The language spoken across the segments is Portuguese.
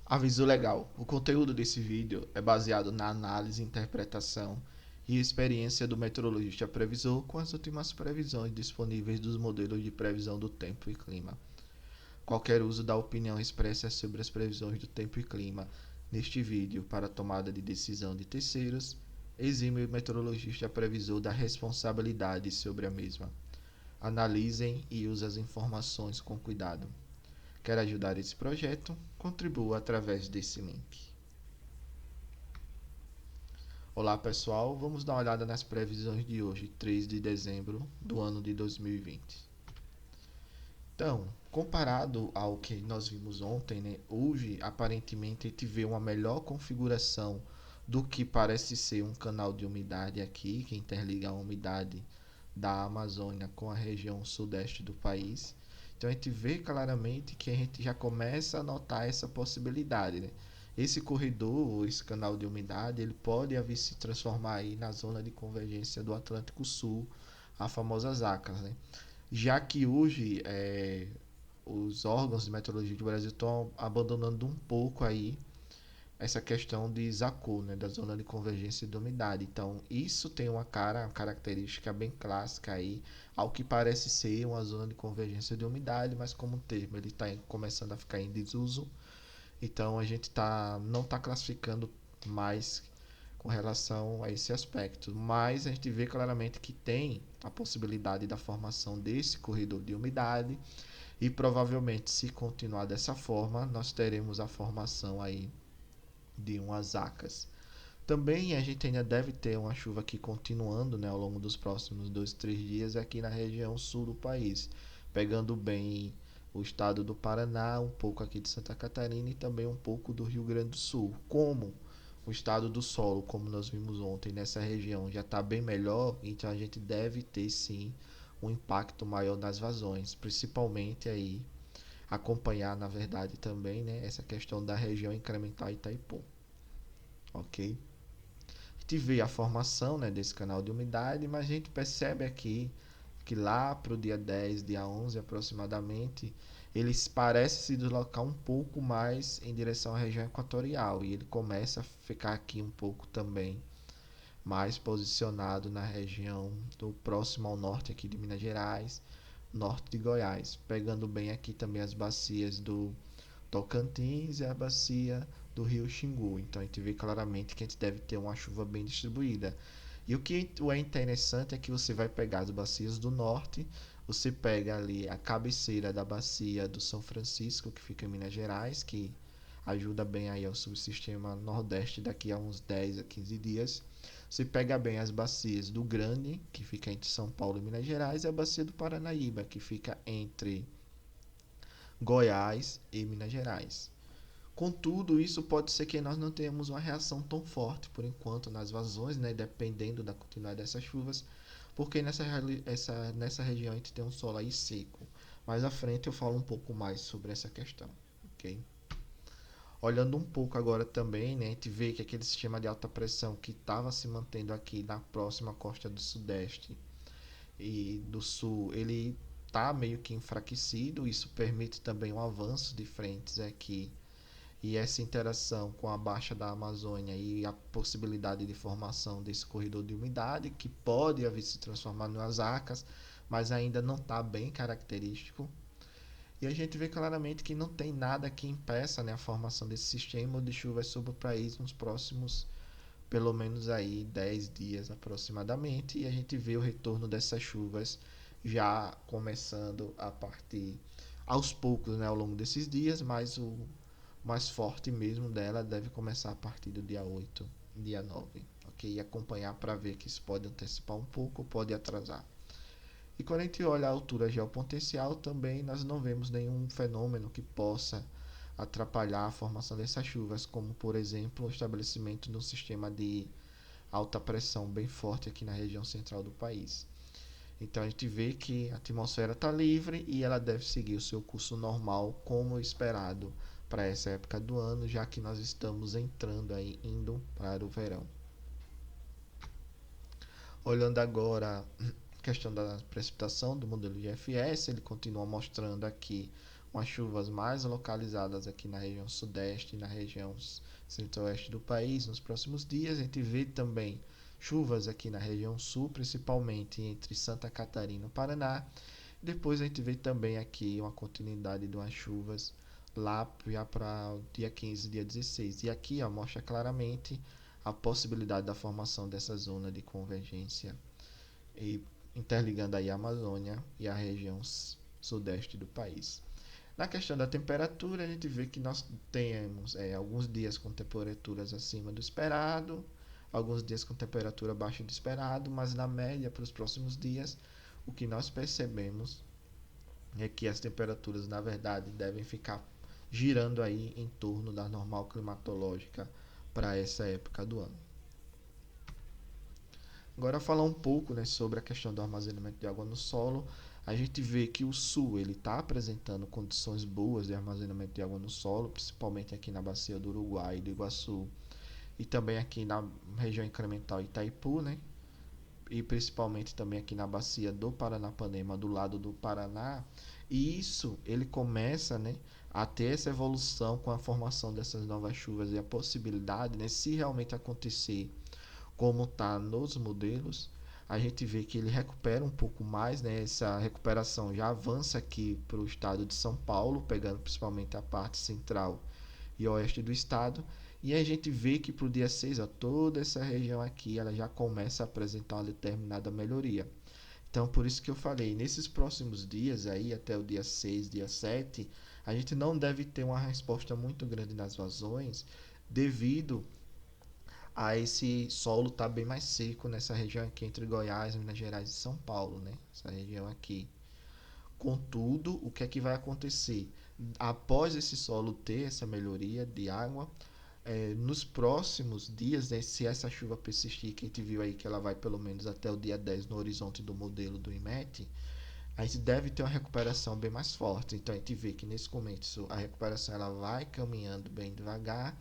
Aviso legal: o conteúdo desse vídeo é baseado na análise, interpretação e experiência do meteorologista previsor com as últimas previsões disponíveis dos modelos de previsão do tempo e clima. Qualquer uso da opinião expressa sobre as previsões do tempo e clima neste vídeo para tomada de decisão de terceiros exime o meteorologista previsor da responsabilidade sobre a mesma. Analisem e usem as informações com cuidado. Quer ajudar esse projeto? Contribua através desse link. Olá pessoal, vamos dar uma olhada nas previsões de hoje, 3 de dezembro do ano de 2020. Então, comparado ao que nós vimos ontem, né, hoje aparentemente a gente vê uma melhor configuração do que parece ser um canal de umidade aqui, que interliga a umidade da Amazônia com a região sudeste do país. Então a gente vê claramente que a gente já começa a notar essa possibilidade, né? Esse corredor, esse canal de umidade, ele pode vir se transformar aí na zona de convergência do Atlântico Sul, a famosa ZACAS, né? Já que hoje os órgãos de meteorologia do Brasil estão abandonando um pouco aí essa questão de ZACO, né, da zona de convergência de umidade. Então, isso tem uma característica bem clássica aí, ao que parece ser uma zona de convergência de umidade, mas como termo ele está começando a ficar em desuso, então a gente não está classificando mais com relação a esse aspecto, mas a gente vê claramente que tem a possibilidade da formação desse corredor de umidade e provavelmente, se continuar dessa forma, nós teremos a formação aí de umas acas. Também a gente ainda deve ter uma chuva aqui continuando, né, ao longo dos próximos 2, 3 dias aqui na região sul do país, pegando bem o estado do Paraná, um pouco aqui de Santa Catarina e também um pouco do Rio Grande do Sul. Como o estado do solo, como nós vimos ontem, nessa região já está bem melhor, então a gente deve ter sim um impacto maior nas vazões, principalmente aí acompanhar, na verdade, também, né, essa questão da região incremental Itaipu, ok? A gente vê a formação, né, desse canal de umidade, mas a gente percebe aqui que lá para o dia 10, dia 11 aproximadamente, ele parece se deslocar um pouco mais em direção à região equatorial e ele começa a ficar aqui um pouco também mais posicionado na região do próximo ao norte aqui de Minas Gerais, norte de Goiás, pegando bem aqui também as bacias do Tocantins e a bacia do rio Xingu. Então a gente vê claramente que a gente deve ter uma chuva bem distribuída. E o que é interessante é que você vai pegar as bacias do norte, você pega ali a cabeceira da bacia do São Francisco, que fica em Minas Gerais, que ajuda bem aí ao subsistema nordeste daqui a uns 10 a 15 dias. Você pega bem as bacias do Grande, que fica entre São Paulo e Minas Gerais, e a bacia do Paranaíba, que fica entre Goiás e Minas Gerais. Contudo, isso pode ser que nós não tenhamos uma reação tão forte por enquanto nas vazões, né, dependendo da continuidade dessas chuvas, porque nessa região a gente tem um solo aí seco. Mais à frente eu falo um pouco mais sobre essa questão, ok? Olhando um pouco agora também, né, a gente vê que aquele sistema de alta pressão que estava se mantendo aqui na próxima costa do sudeste e do sul, ele está meio que enfraquecido. Isso permite também um avanço de frentes aqui e essa interação com a baixa da Amazônia e a possibilidade de formação desse corredor de umidade, que pode vir se transformar nas arcas, mas ainda não está bem característico. E a gente vê claramente que não tem nada que impeça, né, a formação desse sistema de chuvas sobre o país nos próximos, pelo menos aí 10 dias aproximadamente, e a gente vê o retorno dessas chuvas já começando a partir aos poucos, né, ao longo desses dias, mas o mais forte mesmo dela deve começar a partir do dia 8, dia 9, ok? E acompanhar para ver que isso pode antecipar um pouco ou pode atrasar. E quando a gente olha a altura geopotencial, também nós não vemos nenhum fenômeno que possa atrapalhar a formação dessas chuvas, como por exemplo o estabelecimento de um sistema de alta pressão bem forte aqui na região central do país. Então a gente vê que a atmosfera está livre e ela deve seguir o seu curso normal como esperado para essa época do ano, já que nós estamos entrando aí, indo para o verão. Olhando agora a questão da precipitação do modelo de FS, ele continua mostrando aqui umas chuvas mais localizadas aqui na região sudeste e na região centro-oeste do país nos próximos dias. A gente vê também chuvas aqui na região sul, principalmente entre Santa Catarina e Paraná. Depois a gente vê também aqui uma continuidade de umas chuvas lá já para o dia 15 e dia 16. E aqui ó, mostra claramente a possibilidade da formação dessa zona de convergência e interligando aí a Amazônia e a região sudeste do país. Na questão da temperatura, a gente vê que nós temos alguns dias com temperaturas acima do esperado, alguns dias com temperatura abaixo do esperado, mas na média para os próximos dias, o que nós percebemos é que as temperaturas, na verdade, devem ficar girando aí em torno da normal climatológica para essa época do ano. Agora falar um pouco, né, sobre a questão do armazenamento de água no solo. A gente vê que o sul ele está apresentando condições boas de armazenamento de água no solo, principalmente aqui na bacia do Uruguai e do Iguaçu, e também aqui na região incremental Itaipu, né, e principalmente também aqui na bacia do Paranapanema, do lado do Paraná. E isso ele começa, né, a ter essa evolução com a formação dessas novas chuvas e a possibilidade, né, se realmente acontecer como está nos modelos, a gente vê que ele recupera um pouco mais, né? Essa recuperação já avança aqui para o estado de São Paulo, pegando principalmente a parte central e oeste do estado. E a gente vê que para o dia 6, ó, toda essa região aqui ela já começa a apresentar uma determinada melhoria. Então, por isso que eu falei, nesses próximos dias aí, até o dia 6, dia 7, a gente não deve ter uma resposta muito grande nas vazões, devido a esse solo tá bem mais seco nessa região aqui entre Goiás, Minas Gerais e São Paulo, né? Essa região aqui. Contudo, o que é que vai acontecer? Após esse solo ter essa melhoria de água, nos próximos dias, né, se essa chuva persistir, que a gente viu aí que ela vai pelo menos até o dia 10 no horizonte do modelo do IMET, a gente deve ter uma recuperação bem mais forte. Então a gente vê que nesse começo a recuperação ela vai caminhando bem devagar,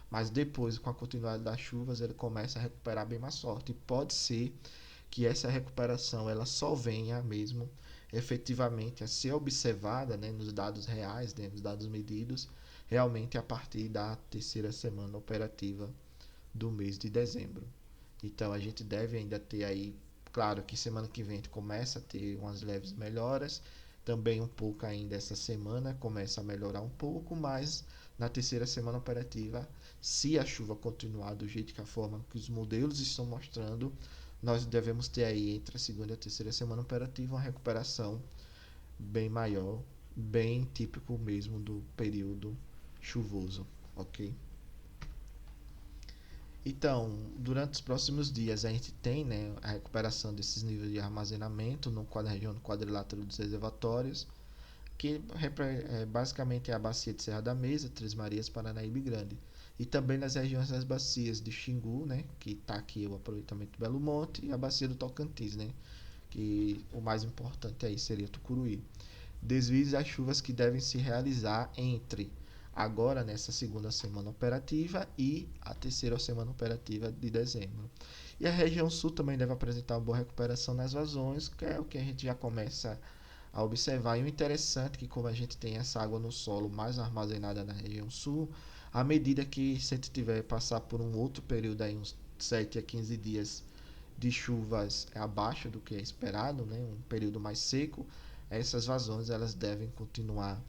mas depois com a continuidade das chuvas ele começa a recuperar bem mais forte. E pode ser que essa recuperação ela só venha mesmo efetivamente a ser observada, né, nos dados reais, né, nos dados medidos, realmente a partir da terceira semana operativa do mês de dezembro. Então a gente deve ainda ter aí, claro que semana que vem a gente começa a ter umas leves melhoras, também um pouco ainda essa semana começa a melhorar um pouco, mas na terceira semana operativa, se a chuva continuar do jeito que a forma que os modelos estão mostrando, nós devemos ter aí entre a segunda e a terceira semana operativa uma recuperação bem maior, bem típico mesmo do período chuvoso, ok? Então, durante os próximos dias a gente tem, né, a recuperação desses níveis de armazenamento na região do quadrilátero dos reservatórios, que basicamente é a bacia de Serra da Mesa, Três Marias, Paranaíba e Grande. E também nas regiões das bacias de Xingu, né, que está aqui o aproveitamento do Belo Monte, e a bacia do Tocantins, né, que o mais importante aí seria Tucuruí. Desvios das chuvas que devem se realizar entre agora nessa segunda semana operativa e a terceira semana operativa de dezembro. E a região sul também deve apresentar uma boa recuperação nas vazões, que é o que a gente já começa a observar. E o interessante é que como a gente tem essa água no solo mais armazenada na região sul, à medida que se a gente tiver passar por um outro período aí, uns 7 a 15 dias de chuvas abaixo do que é esperado, né, um período mais seco, essas vazões elas devem continuar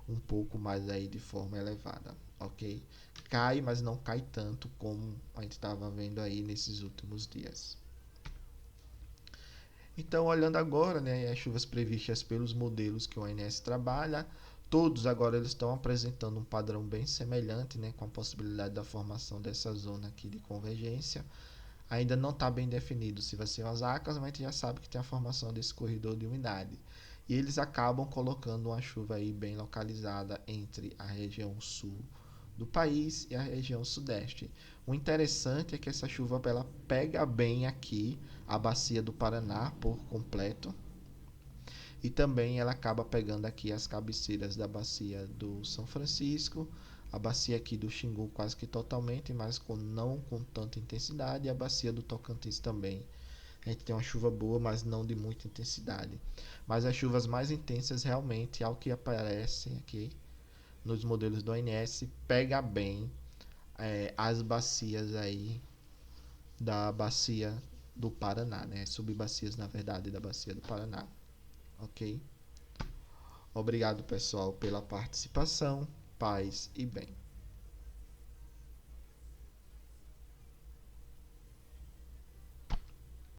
um pouco mais aí de forma elevada, ok? Cai, mas não cai tanto como a gente estava vendo aí nesses últimos dias. Então, olhando agora, né, as chuvas previstas pelos modelos que o ONS trabalha, todos agora eles estão apresentando um padrão bem semelhante, né, com a possibilidade da formação dessa zona aqui de convergência. Ainda não está bem definido se vai ser as ACAS, mas a gente já sabe que tem a formação desse corredor de umidade. E eles acabam colocando uma chuva aí bem localizada entre a região sul do país e a região sudeste. O interessante é que essa chuva ela pega bem aqui a bacia do Paraná por completo, e também ela acaba pegando aqui as cabeceiras da bacia do São Francisco, a bacia aqui do Xingu quase que totalmente, mas não com tanta intensidade, e a bacia do Tocantins também A gente tem uma chuva boa, mas não de muita intensidade. Mas as chuvas mais intensas realmente, ao que aparecem aqui nos modelos do ONS, pega bem as bacias aí da bacia do Paraná, né? Subbacias, na verdade, da bacia do Paraná. Ok? Obrigado, pessoal, pela participação. Paz e bem.